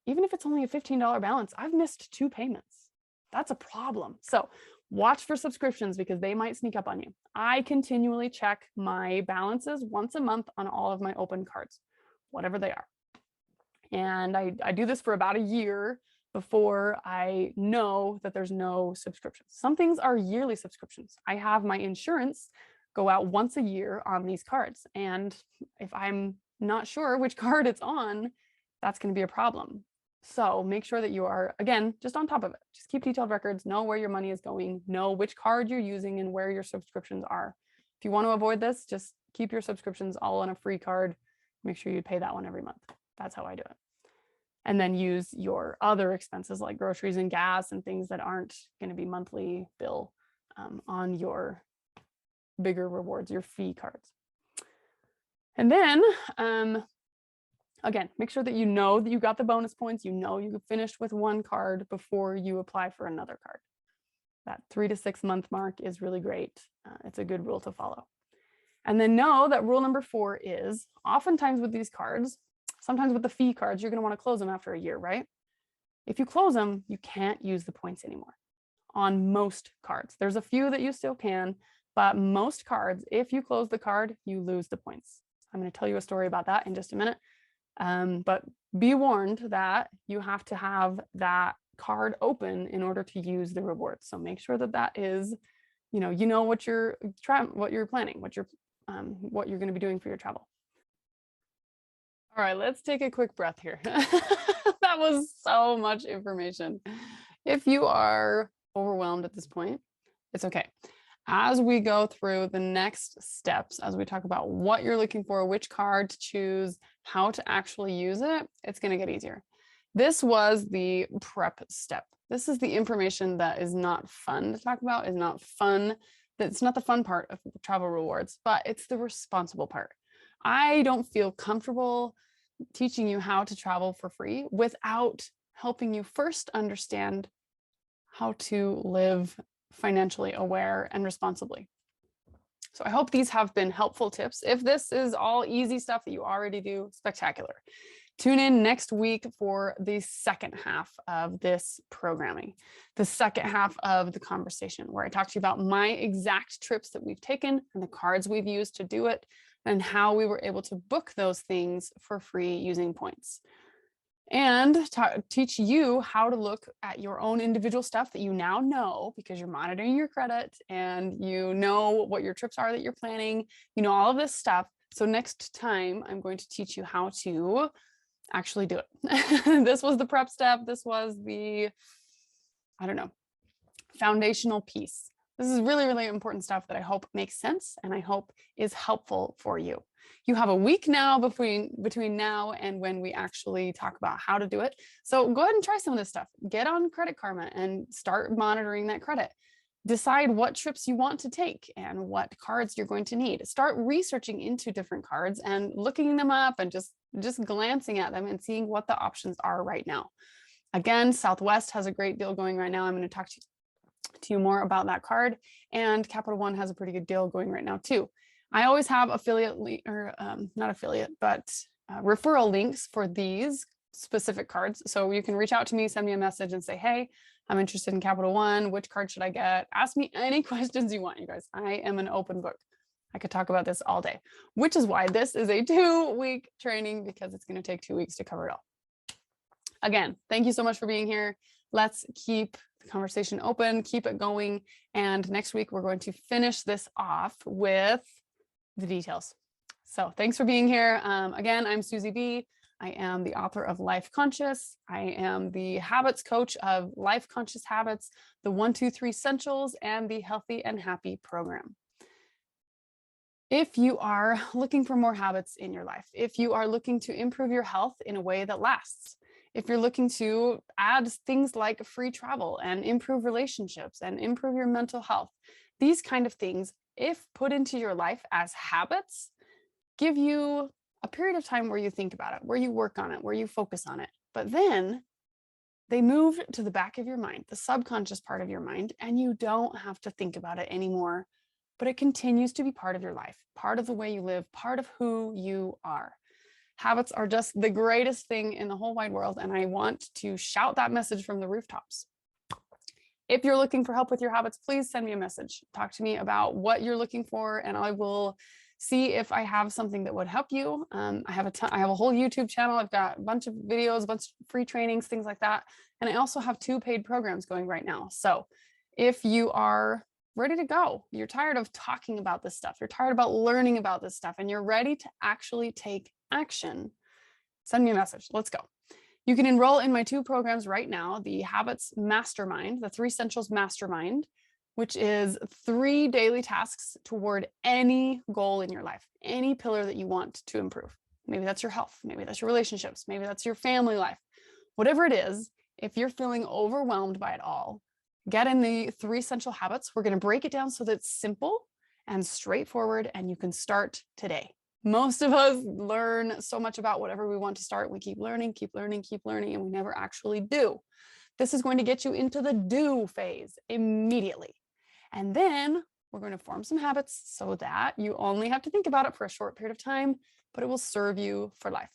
even if it's only a $15 balance, I've missed 2 payments. That's a problem. So watch for subscriptions because they might sneak up on you. I continually check my balances once a month on all of my open cards, whatever they are. And I do this for about a year before I know that there's no subscriptions. Some things are yearly subscriptions. I have my insurance go out once a year on these cards. And if I'm not sure which card it's on, that's going to be a problem. So make sure that you are, again, just on top of it. Just keep detailed records, know where your money is going, know which card you're using and where your subscriptions are. If you want to avoid this, just keep your subscriptions all on a free card. Make sure you pay that one every month. That's how I do it. And then use your other expenses like groceries and gas and things that aren't going to be monthly bill on your bigger rewards, your fee cards. And then, again, make sure that you know that you got the bonus points, you know you finished with 1 card before you apply for another card. That 3 to 6 month mark is really great. It's a good rule to follow. And then know that rule number 4 is oftentimes with these cards, sometimes with the fee cards, you're going to want to close them after a year, right? If you close them, you can't use the points anymore on most cards. There's a few that you still can, but most cards, if you close the card, you lose the points. I'm going to tell you a story about that in just a minute. But be warned that you have to have that card open in order to use the rewards. So make sure that that is, you know what you're planning, what you're going to be doing for your travel. All right, let's take a quick breath here. That was so much information. If you are overwhelmed at this point, it's okay. As we go through the next steps, as we talk about what you're looking for, which card to choose, how to actually use it, it's going to get easier. This was the prep step. This is the information that is not fun to talk about, is not fun. That's not the fun part of travel rewards, but it's the responsible part. I don't feel comfortable teaching you how to travel for free without helping you first understand how to live financially aware and responsibly. So I hope these have been helpful tips. If this is all easy stuff that you already do, spectacular. Tune in next week for the second half of this programming, the second half of the conversation, where I talk to you about my exact trips that we've taken and the cards we've used to do it and how we were able to book those things for free using points. And teach you how to look at your own individual stuff that you now know because you're monitoring your credit and you know what your trips are that you're planning. You know all of this stuff So next time I'm going to teach you how to actually do it. This was the prep step. This was the, I don't know, foundational piece. This is really, really important stuff that I hope makes sense and I hope is helpful for you. You have a week now between now and when we actually talk about how to do it. So go ahead and try some of this stuff. Get on Credit Karma and start monitoring that credit. Decide what trips you want to take and what cards you're going to need. Start researching into different cards and looking them up and just glancing at them and seeing what the options are right now. Again, Southwest has a great deal going right now. I'm going to talk to you more about that card, and Capital One has a pretty good deal going right now too. I always have affiliate not affiliate, but referral links for these specific cards. So you can reach out to me, send me a message and say, hey, I'm interested in Capital One. Which card should I get? Ask me any questions you want, you guys. I am an open book. I could talk about this all day, which is why this is a 2-week training, because it's going to take 2 weeks to cover it all. Again, thank you so much for being here. Let's keep the conversation open, keep it going. And next week, we're going to finish this off with the details. So thanks for being here. Again, I'm Susie B. I am the author of Life Conscious. I am the habits coach of Life Conscious Habits, the 1, 2, 3 Essentials, and the Healthy and Happy program. If you are looking for more habits in your life, if you are looking to improve your health in a way that lasts, if you're looking to add things like free travel and improve relationships and improve your mental health, these kind of things, if put into your life as habits, give you a period of time where you think about it, where you work on it, where you focus on it. But then they move to the back of your mind, the subconscious part of your mind, and you don't have to think about it anymore, but it continues to be part of your life, part of the way you live, part of who you are. Habits are just the greatest thing in the whole wide world, and I want to shout that message from the rooftops. If you're looking for help with your habits, please send me a message. Talk to me about what you're looking for, and I will see if I have something that would help you. I have a whole YouTube channel. I've got a bunch of videos, a bunch of free trainings, things like that. And I also have 2 paid programs going right now. So if you are ready to go, you're tired of talking about this stuff, you're tired about learning about this stuff, and you're ready to actually take action, send me a message. Let's go. You can enroll in my 2 programs right now, the Habits Mastermind, the 3 Essentials Mastermind, which is 3 daily tasks toward any goal in your life, any pillar that you want to improve. Maybe that's your health, maybe that's your relationships, maybe that's your family life. Whatever it is, if you're feeling overwhelmed by it all, get in the 3 essential habits. We're going to break it down so that it's simple and straightforward, and you can start today. Most of us learn so much about whatever we want to start. We keep learning, and we never actually do. This is going to get you into the do phase immediately. And then we're going to form some habits so that you only have to think about it for a short period of time, but it will serve you for life.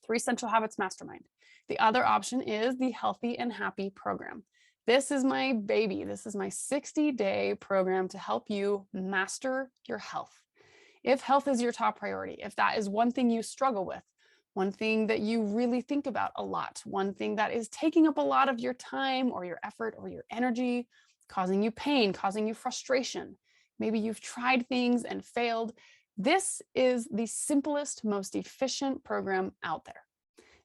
3 Essential Habits Mastermind. The other option is the Healthy and Happy program. This is my baby. This is my 60-day program to help you master your health. If health is your top priority, if that is one thing you struggle with, one thing that you really think about a lot, one thing that is taking up a lot of your time or your effort or your energy, causing you pain, causing you frustration, maybe you've tried things and failed, this is the simplest, most efficient program out there.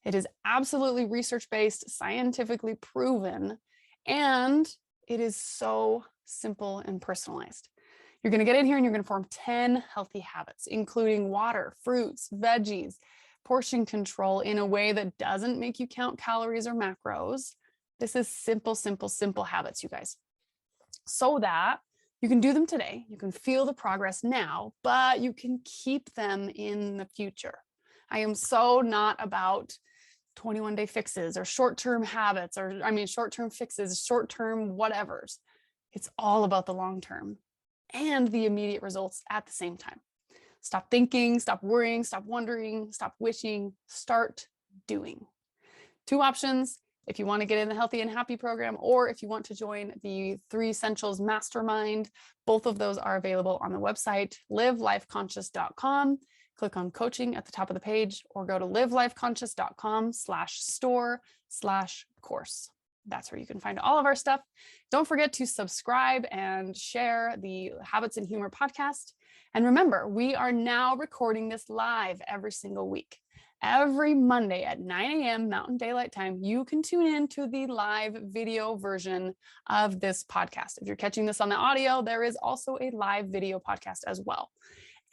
It is absolutely research-based, scientifically proven, and it is so simple and personalized. You're going to get in here and you're going to form 10 healthy habits, including water, fruits, veggies, portion control in a way that doesn't make you count calories or macros. This is simple, simple, simple habits, you guys, so that you can do them today. You can feel the progress now, but you can keep them in the future. I am so not about 21-day fixes or short-term habits, or short-term fixes, short-term whatevers. It's all about the long-term and the immediate results at the same time. Stop thinking, stop worrying, stop wondering, stop wishing, start doing. 2 options if you want to get in the Healthy and Happy program, or if you want to join the 3 Essentials Mastermind. Both of those are available on the website, livelifeconscious.com. Click on coaching at the top of the page, or go to livelifeconscious.com/store/course. That's where you can find all of our stuff. Don't forget to subscribe and share the Habits and Humor podcast. And remember, we are now recording this live every single week. Every Monday at 9 a.m. Mountain Daylight Time, you can tune in to the live video version of this podcast. If you're catching this on the audio, there is also a live video podcast as well.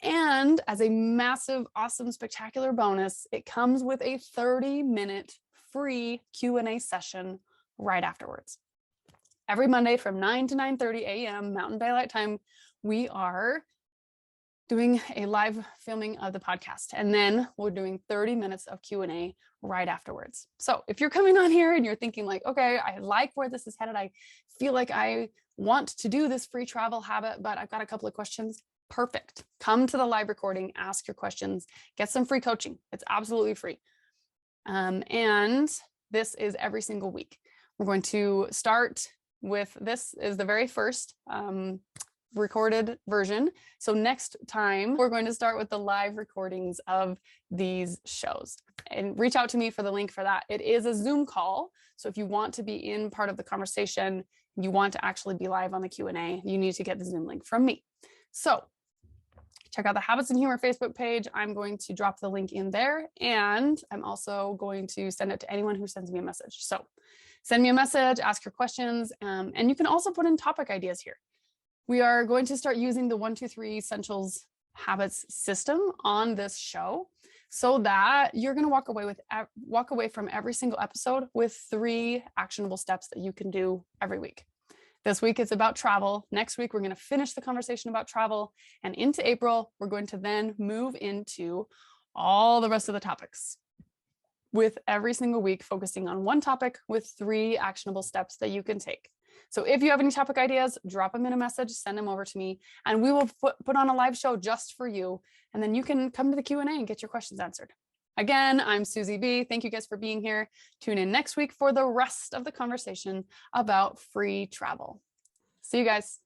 And as a massive, awesome, spectacular bonus, it comes with a 30-minute free Q&A session right afterwards. Every Monday from 9 to 9:30 a.m. Mountain Daylight Time, we are doing a live filming of the podcast. And then we're doing 30 minutes of Q&A right afterwards. So if you're coming on here and you're thinking like, okay, I like where this is headed, I feel like I want to do this free travel habit, but I've got a couple of questions. Perfect. Come to the live recording, ask your questions, get some free coaching. It's absolutely free. And this is every single week. We're going to start with, this is the very first recorded version. So next time we're going to start with the live recordings of these shows, and reach out to me for the link for that. It is a Zoom call. So if you want to be in part of the conversation, you want to actually be live on the Q&A, you need to get the Zoom link from me. So check out the Habits and Humor Facebook page. I'm going to drop the link in there, and I'm also going to send it to anyone who sends me a message. So send me a message, ask your questions, and you can also put in topic ideas here. We are going to start using the 1, 2, 3 Essentials Habits system on this show, so that you're going to walk away from every single episode with 3 actionable steps that you can do every week. This week it's about travel. Next week, we're going to finish the conversation about travel. And into April, we're going to then move into all the rest of the topics, with every single week focusing on one topic with 3 actionable steps that you can take. So if you have any topic ideas, drop them in a message, send them over to me, and we will put on a live show just for you. And then you can come to the Q&A and get your questions answered. Again, I'm Susie B. Thank you guys for being here. Tune in next week for the rest of the conversation about free travel. See you guys.